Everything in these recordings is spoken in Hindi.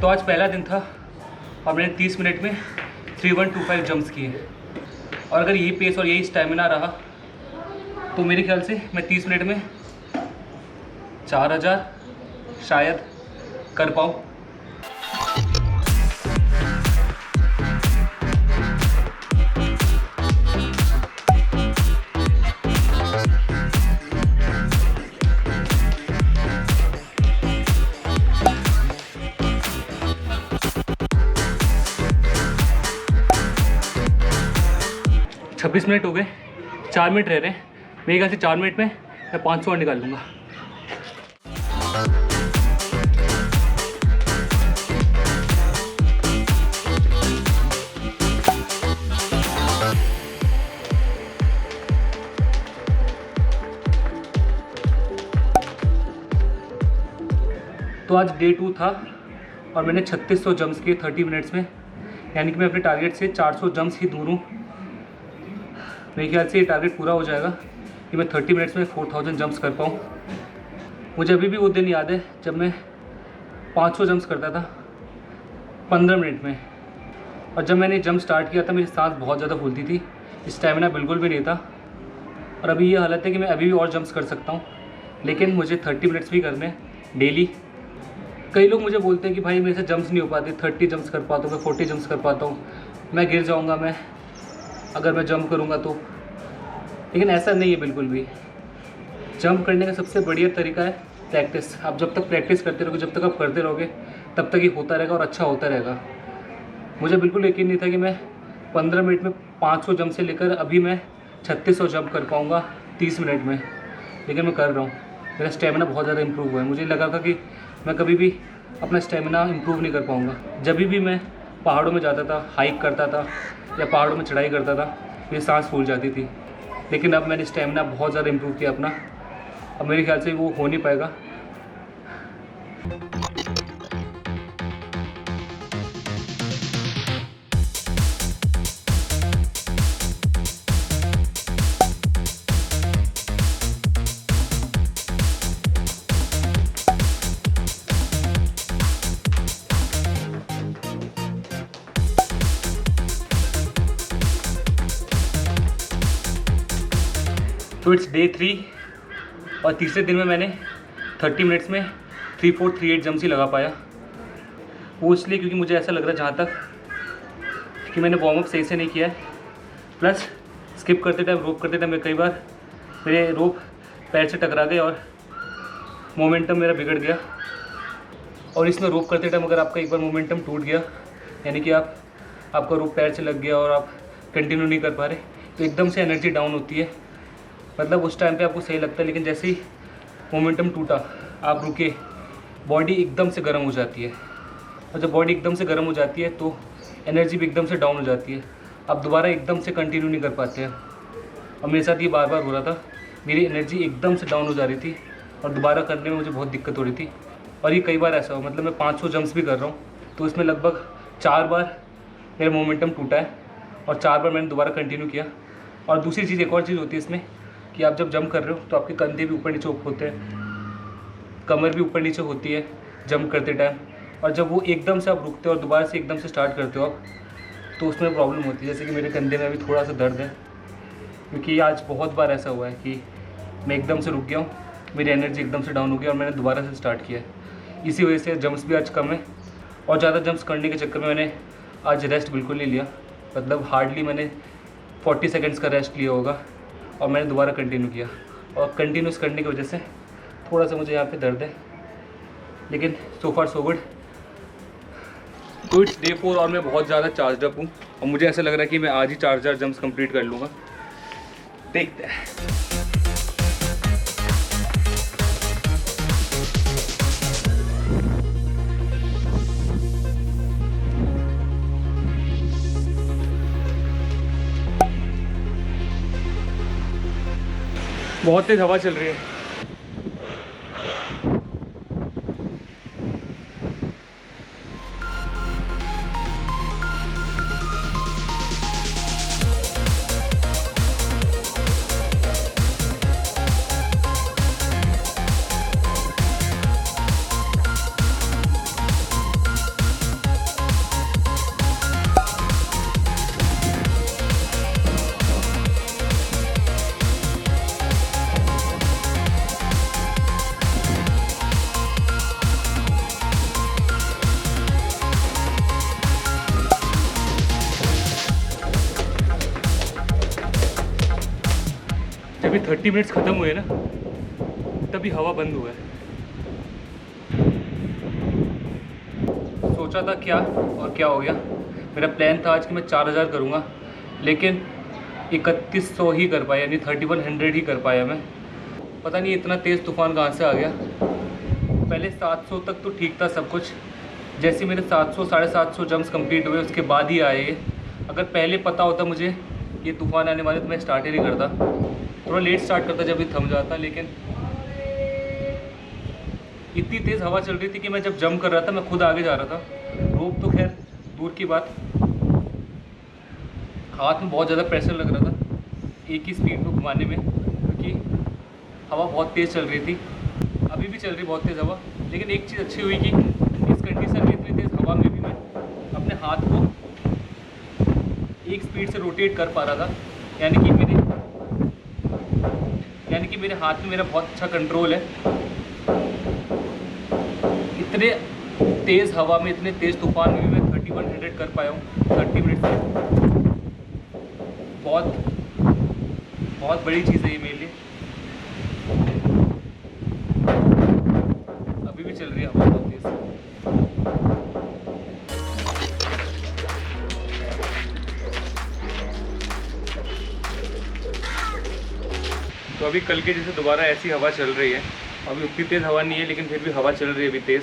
तो आज पहला दिन था और मैंने 30 मिनट में 3125 जंप्स किए और अगर यही पेस और यही स्टेमिना रहा तो मेरे ख्याल से मैं 30 मिनट में 4000 शायद कर पाऊँ। छब्बीस मिनट हो गए, 4 मिनट रह रहे हैं। मेरे ख्याल से 4 मिनट में मैं 500 और निकाल लूँगा। तो आज डे 2 था और मैंने 3600 जंप्स किए 30 मिनट्स में, यानी कि मैं अपने टारगेट से 400 जंप्स ही दूर हूँ। मेरे ख्याल से ये टारगेट पूरा हो जाएगा कि मैं 30 मिनट्स में 4000 जंप्स कर पाऊँ। मुझे अभी भी वो दिन याद है जब मैं 500 जंप्स करता था 15 मिनट में, और जब मैंने जंप स्टार्ट किया था मेरी सांस बहुत ज़्यादा फूलती थी, स्टैमिना बिल्कुल भी नहीं था। और अभी ये हालत है कि मैं अभी भी और जंप्स कर सकता हूँ, लेकिन मुझे 30 मिनट्स भी करने हैं डेली। कई लोग मुझे बोलते हैं कि भाई मेरे से जंप्स नहीं हो पाते, 30 जंप्स कर पाता हूँ, मैं 40 जंप्स कर पाता हूँ, मैं गिर जाऊँगा मैं अगर मैं जंप करूँगा तो। लेकिन ऐसा नहीं है बिल्कुल भी। जंप करने का सबसे बढ़िया तरीका है प्रैक्टिस। आप जब तक प्रैक्टिस करते रहोगे, जब तक आप करते रहोगे, तब तक ये होता रहेगा और अच्छा होता रहेगा। मुझे बिल्कुल यकीन नहीं था कि मैं 15 मिनट में 500 जंप से लेकर अभी मैं 3600 जंप कर पाऊँगा 30 मिनट में, लेकिन मैं कर रहा हूँ। मेरा स्टेमिना बहुत ज़्यादा इंप्रूव हुआ है। मुझे लगा था कि मैं कभी भी अपना स्टेमिना इंप्रूव नहीं कर पाऊँगा। जब भी मैं पहाड़ों में जाता था, हाइक करता था या पहाड़ों में चढ़ाई करता था, मेरी सांस फूल जाती थी। लेकिन अब मैंने स्टेमिना बहुत ज़्यादा इंप्रूव किया अपना। अब मेरे ख्याल से वो हो नहीं पाएगा। तो इट्स डे 3 और तीसरे दिन में मैंने 30 मिनट्स में 3438 जंप्स ही लगा पाया। वो इसलिए क्योंकि मुझे ऐसा लग रहा है जहाँ तक कि मैंने वार्म अप सही से नहीं किया है, प्लस स्किप करते टाइम, रोप करते टाइम कई बार मेरे रोप पैर से टकरा गए और मोमेंटम मेरा बिगड़ गया। और इसमें रोप करते टाइम अगर आपका एक बार मोमेंटम टूट गया, यानी कि आपका रोप पैर से लग गया और आप कंटिन्यू नहीं कर पा रहे, तो एकदम से एनर्जी डाउन होती है। मतलब उस टाइम पे आपको सही लगता है, लेकिन जैसे ही मोमेंटम टूटा, आप रुके, बॉडी एकदम से गर्म हो जाती है। और जब बॉडी एकदम से गर्म हो जाती है तो एनर्जी भी एकदम से डाउन हो जाती है। आप दोबारा एकदम से कंटिन्यू नहीं कर पाते हैं। और मेरे साथ ये बार बार हो रहा था। मेरी एनर्जी एकदम से डाउन हो जा रही थी और दोबारा करने में मुझे बहुत दिक्कत हो रही थी। और ये कई बार ऐसा हो, मतलब मैं 500 जंप्स भी कर रहा हूँ तो इसमें लगभग 4 बार मेरा मोमेंटम टूटा है और 4 बार मैंने दोबारा कंटिन्यू किया। और दूसरी चीज़, एक और चीज़ होती है इसमें कि आप जब जंप कर रहे हो तो आपके कंधे भी ऊपर नीचे होते हैं, कमर भी ऊपर नीचे होती है जंप करते टाइम। और जब वो एकदम से आप रुकते हो और दोबारा से एकदम से स्टार्ट करते हो आप, तो उसमें प्रॉब्लम होती है। जैसे कि मेरे कंधे में अभी थोड़ा सा दर्द है, क्योंकि आज बहुत बार ऐसा हुआ है कि मैं एकदम से रुक गया हूँ, मेरी एनर्जी एकदम से डाउन हो गई और मैंने दोबारा से स्टार्ट किया है। इसी वजह से जंप्स भी आज कम है। और ज़्यादा जंप्स करने के चक्कर में मैंने आज रेस्ट बिल्कुल नहीं लिया। मतलब हार्डली मैंने 40 सेकेंड्स का रेस्ट लिया होगा और मैंने दोबारा कंटिन्यू किया। और कंटिन्यूस करने की वजह से थोड़ा सा मुझे यहाँ पे दर्द है, लेकिन सो फार सो गुड। तो इट्स डे 4 और मैं बहुत ज़्यादा चार्ज अप हूँ और मुझे ऐसा लग रहा है कि मैं आज ही 4000 जंप्स कंप्लीट कर लूँगा। देखते हैं। बहुत तेज हवा चल रही है। जब ये 30 मिनट्स ख़त्म हुए ना तभी हवा बंद हुआ है। सोचा था क्या और क्या हो गया। मेरा प्लान था आज कि मैं 4000 करूँगा, लेकिन 3100 ही कर पाया, यानी 3100 ही कर पाया मैं। पता नहीं इतना तेज़ तूफ़ान कहाँ से आ गया। पहले 700 तक तो ठीक था सब कुछ। जैसे मेरे 700 750 जंप्स कंप्लीट हुए उसके बाद ही आए। अगर पहले पता होता मुझे ये तूफ़ान आने वाले तो मैं स्टार्ट ही नहीं करता। थोड़ा लेट स्टार्ट करता जब ये थम जाता, लेकिन इतनी तेज़ हवा चल रही थी कि मैं जब जंप कर रहा था मैं खुद आगे जा रहा था। रोप तो खैर दूर की बात, हाथ में बहुत ज़्यादा प्रेशर लग रहा था एक ही स्पीड में घुमाने में, क्योंकि हवा बहुत तेज़ चल रही थी। अभी भी चल रही बहुत तेज़ हवा, लेकिन एक चीज़ अच्छी हुई कि इस कंडीशन में इतनी तेज़ हवा में भी मैं अपने हाथ को एक स्पीड से रोटेट कर पा रहा था, यानी कि मेरे हाथ में मेरा बहुत अच्छा कंट्रोल है। इतने तेज़ हवा में, इतने तेज़ तूफान में भी मैं 3100 कर पाया हूँ 30 मिनट में। बहुत बड़ी चीज़ है ये मेरे लिए। अभी भी चल रही है हवा बहुत तेज़। तो अभी कल के जैसे दोबारा ऐसी हवा चल रही है। अभी उतनी तेज़ हवा नहीं है, लेकिन फिर भी हवा चल रही है अभी तेज़।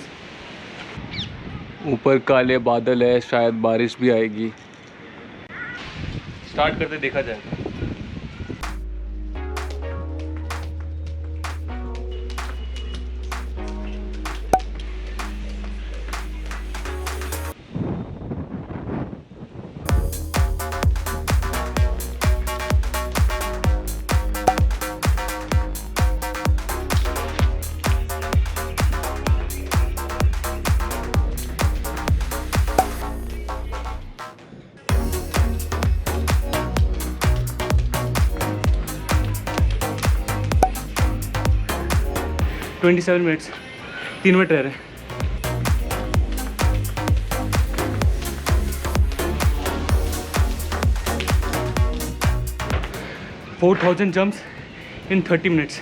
ऊपर काले बादल है, शायद बारिश भी आएगी। स्टार्ट करते देखा जाएगा। तो 27 मिनट्स, 3 मिनट रह रहे हैं। $4000 जंप्स इन 30 मिनट्स।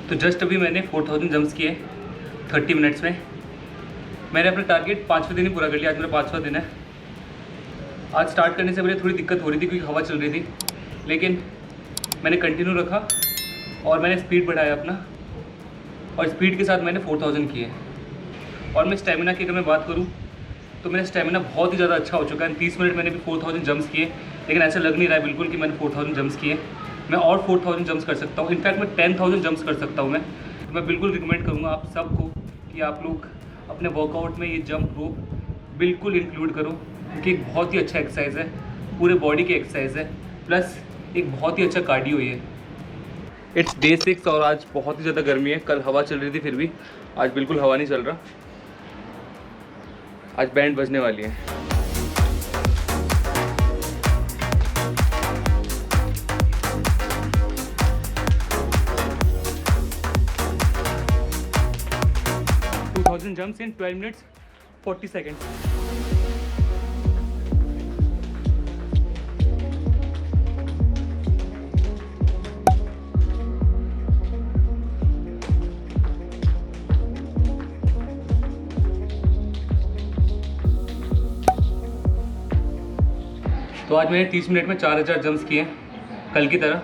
तो जस्ट अभी मैंने 4000 जंप्स किए 30 मिनट्स में। मैंने अपना टारगेट 5वें दिन ही पूरा कर लिया। आज मेरा 5वां दिन है। आज स्टार्ट करने से मुझे थोड़ी दिक्कत हो रही थी क्योंकि हवा चल रही थी, लेकिन मैंने कंटिन्यू रखा और मैंने स्पीड बढ़ाया अपना, और स्पीड के साथ मैंने 4000 किए। और मैं स्टेमिना की अगर मैं बात करूं तो मेरा स्टेमिना बहुत ही ज़्यादा अच्छा हो चुका है। 30 मिनट मैंने भी 4000 जंप्स किए, लेकिन ऐसा लग नहीं रहा है बिल्कुल कि मैंने 4000 जंप्स किए। मैं और 4000 जंप्स कर सकता हूँ। इनफैक्ट मैं 10,000 जंप्स कर सकता हूँ। मैं बिल्कुल रिकमेंड करूँगा आप सबको कि आप लोग अपने वर्कआउट में ये जंप रोप बिल्कुल इंक्लूड करो, क्योंकि एक बहुत ही अच्छा एक्सरसाइज है, पूरे बॉडी की एक्सरसाइज है, प्लस एक बहुत ही अच्छा कार्डियो है। इट्स डे 6 और आज बहुत ही ज़्यादा गर्मी है। कल हवा चल रही थी, फिर भी आज बिल्कुल हवा नहीं चल रहा। आज बैंड बजने वाली है। जंप्स इन 12 मिनट्स 40 सेकेंड्स। तो आज मैंने 30 मिनट में 4000 जंप्स किए कल की तरह,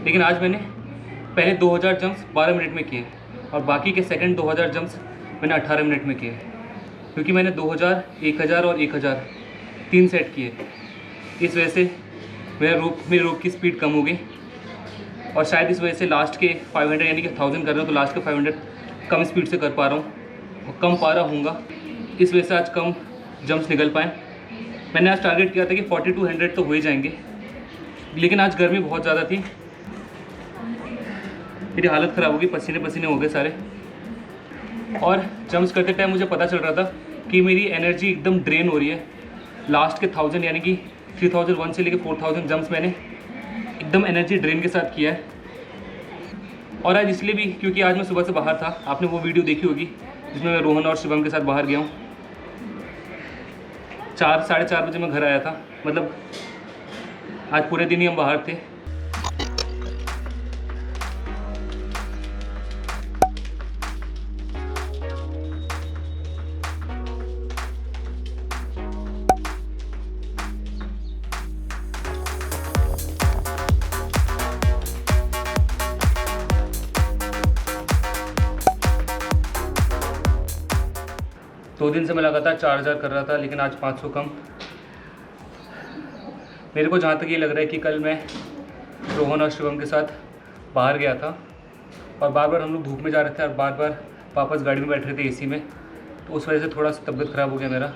लेकिन आज मैंने पहले 2000 जंप्स 12 मिनट में किए और बाकी के सेकंड 2000 जंप्स मैंने 18 मिनट में किए, क्योंकि मैंने 2000, 1000 और 1000 3 सेट किए। इस वजह से मेरे रोप की स्पीड कम हो गई, और शायद इस वजह से लास्ट के 500 यानी कि 1000 कर रहा हूँ तो लास्ट के 500 कम स्पीड से कर पा रहा हूँ और कम पा रहा हूँगा। इस वजह से आज कम जंप्स निकल पाए। मैंने आज टारगेट किया था कि 4200 तो हो ही जाएंगे, लेकिन आज गर्मी बहुत ज़्यादा थी, मेरी हालत ख़राब हो गई, पसीने पसीने हो गए सारे। और जंप्स करते टाइम मुझे पता चल रहा था कि मेरी एनर्जी एकदम ड्रेन हो रही है। लास्ट के 1000 यानी कि 3001 से लेकर 4000 जंप्स मैंने एकदम एनर्जी ड्रेन के साथ किया है। और आज इसलिए भी क्योंकि आज मैं सुबह से बाहर था। आपने वो वीडियो देखी होगी जिसमें मैं रोहन और शिवम के साथ बाहर गया हूँ। 4 साढ़े 4 बजे मैं घर आया था, मतलब आज पूरे दिन ही हम बाहर थे। 2 दिन से मैं लगातार 4000 कर रहा था, लेकिन आज 500 कम। मेरे को जहाँ तक ये लग रहा है कि कल मैं रोहन और शिवम के साथ बाहर गया था और बार बार हम लोग धूप में जा रहे थे और बार बार वापस गाड़ी में बैठ रहे थे एसी में, तो उस वजह से थोड़ा सा तबीयत ख़राब हो गया मेरा,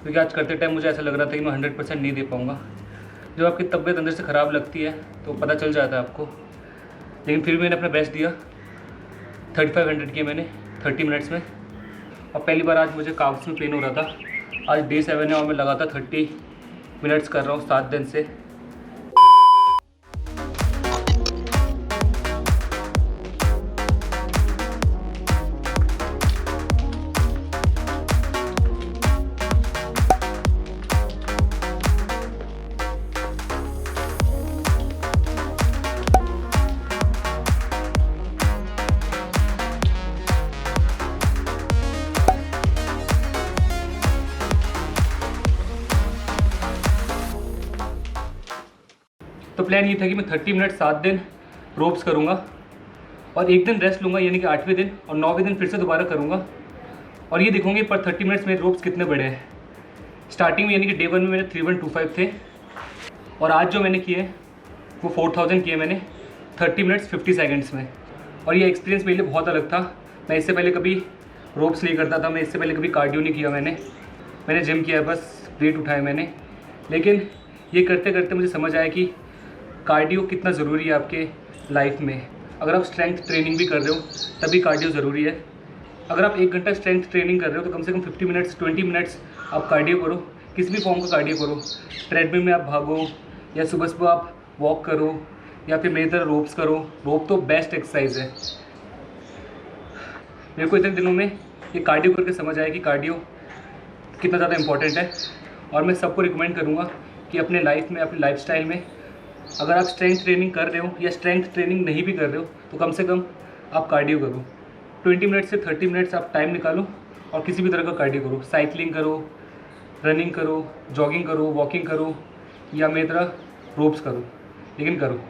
क्योंकि आज करते टाइम मुझे ऐसा लग रहा था कि मैं 100% नहीं दे पाऊँगा। जब आपकी तबीयत अंदर से ख़राब लगती है तो पता चल जाता है आपको, लेकिन फिर भी मैंने अपना बेस्ट दिया। 3500 किए मैंने 30 मिनट्स में, और पहली बार आज मुझे काफ्स में पेन हो रहा था। आज डे 7 है और मैं लगातार 30 मिनट्स कर रहा हूँ 7 दिन से। तो प्लान ये था कि मैं 30 मिनट 7 दिन रोप्स करूँगा और एक दिन रेस्ट लूँगा, यानी कि 8वें दिन, और 9वें दिन फिर से दोबारा करूँगा और ये देखूँगी पर 30 मिनट्स में रोप्स कितने बड़े हैं। स्टार्टिंग में यानी कि डे 1 में मेरे 3125 थे और आज जो मैंने किए वो 4000 किए मैंने 30 मिनट्स 50 सेकेंड्स में। और ये एक्सपीरियंस मेरे लिए बहुत अलग था। मैं इससे पहले कभी रोप्स नहीं करता था, मैं इससे पहले कभी कार्डियो नहीं किया। मैंने जिम किया, बस वेट उठाया मैंने, लेकिन ये करते करते मुझे समझ आया कि कार्डियो कितना ज़रूरी है आपके लाइफ में। अगर आप स्ट्रेंथ ट्रेनिंग भी कर रहे हो तभी कार्डियो ज़रूरी है। अगर आप 1 घंटा स्ट्रेंथ ट्रेनिंग कर रहे हो तो कम से कम 50 मिनट्स 20 मिनट्स आप कार्डियो करो, किसी भी फॉर्म का कार्डियो करो। ट्रेडमिल में आप भागो या सुबह सुबह आप वॉक करो या फिर मेरी तरह रोप्स करो। रोप तो बेस्ट एक्सरसाइज है। मेरे को इतने दिनों में ये कार्डियो करके समझ आया कि कार्डियो कितना ज़्यादा इम्पॉर्टेंट है, और मैं सबको रिकमेंड करूँगा कि अपने लाइफ में, अपने लाइफस्टाइल में, अगर आप स्ट्रेंथ ट्रेनिंग कर रहे हो या स्ट्रेंथ ट्रेनिंग नहीं भी कर रहे हो तो कम से कम आप कार्डियो करो। 20 मिनट से 30 मिनट्स आप टाइम निकालो और किसी भी तरह का कार्डियो करो। साइकिलिंग करो, रनिंग करो, जॉगिंग करो, वॉकिंग करो या मेरी तरह रोप्स करो, लेकिन करो।